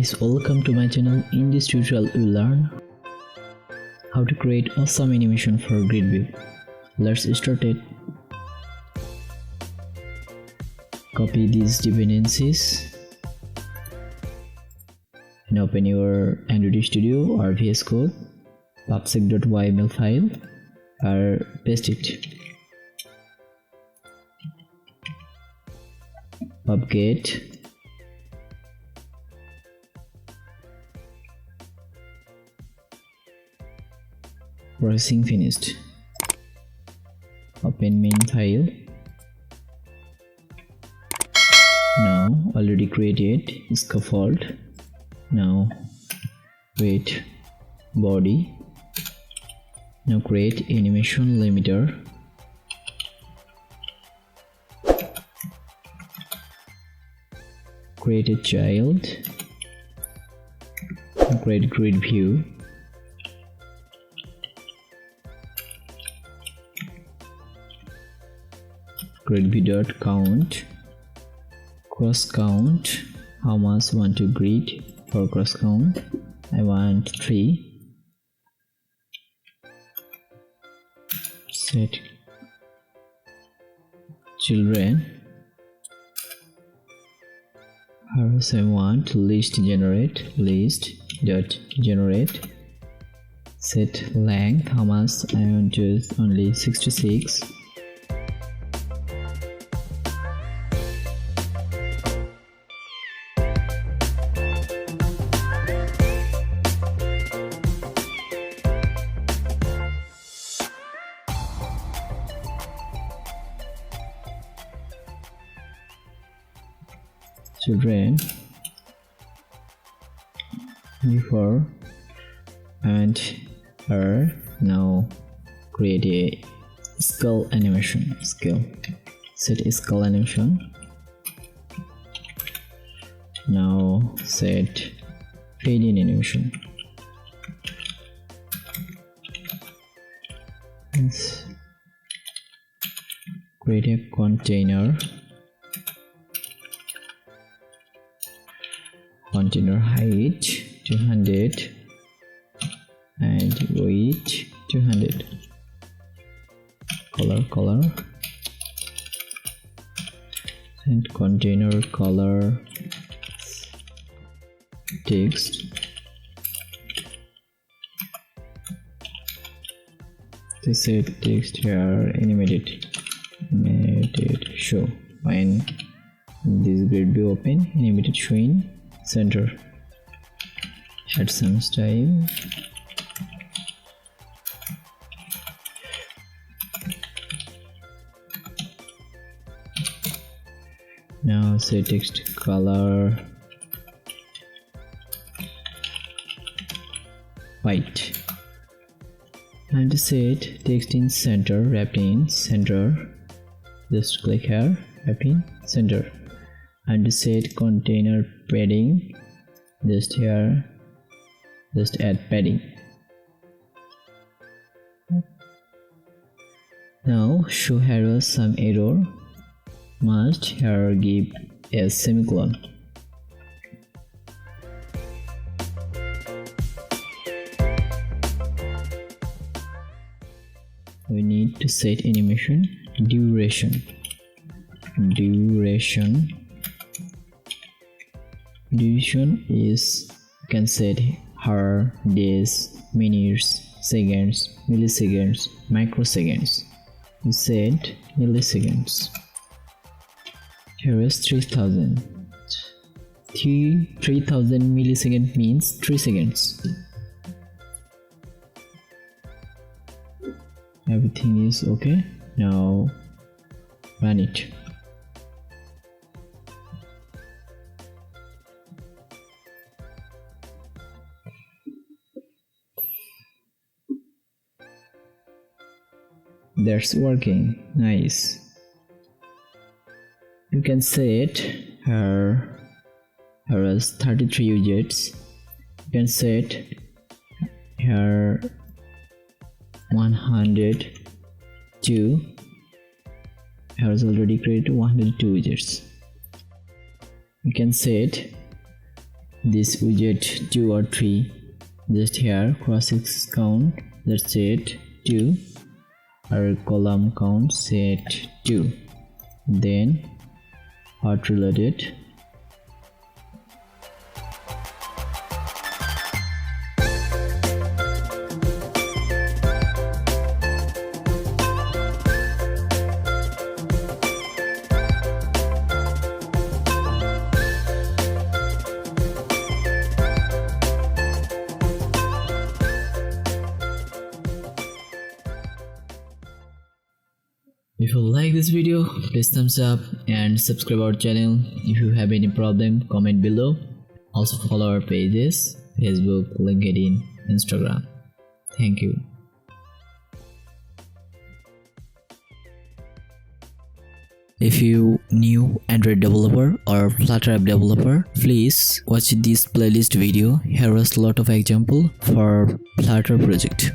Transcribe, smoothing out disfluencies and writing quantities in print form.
guys, welcome to my channel. In this tutorial we will learn how to create awesome animation for grid view. Let's start it. Copy these dependencies and open your Android Studio or VS Code, pubsec.yml file, or paste it. Pubget processing finished. Open main file. Now already created scaffold. Now create body. Now create animation limiter. Create a child. Create grid view. Grid view.count. Cross count. How much want to grid for cross count? I want 3. Set children. As I want list generate, list dot generate. Set length. How much I want to use? Only 66. Children before and her. Now create a skull animation. Set skull animation. Now set FadeIn animation. Let's create a container. Container height 200 and weight 200. Color and container color text. This is text here animated show. When this grid view open, animated showing center. Add some style. Now say text color white and set text in center, wrapped in center. Just click here, wrap in center, and set container padding. Just here, just add padding. Now show here some error. Must here give a semicolon. We need to set animation duration. Duration is, you can set hour, days, minutes, seconds, milliseconds, microseconds. We set milliseconds. Here is 3000. 3000 milliseconds means 3 seconds. Everything is okay. Now run it. That's working. Nice. You can set here as 33 widgets. You can set here 102. Here is already created 102 widgets. You can set this widget 2 or 3. Just here cross-x count, let's set 2, or column count set 2, then hot related. If you like this video, please thumbs up and subscribe our channel. If you have any problem, comment below. Also follow our pages, Facebook, LinkedIn, Instagram. Thank you. If you new Android developer or Flutter app developer, please watch this playlist video. Here is a lot of example for Flutter project.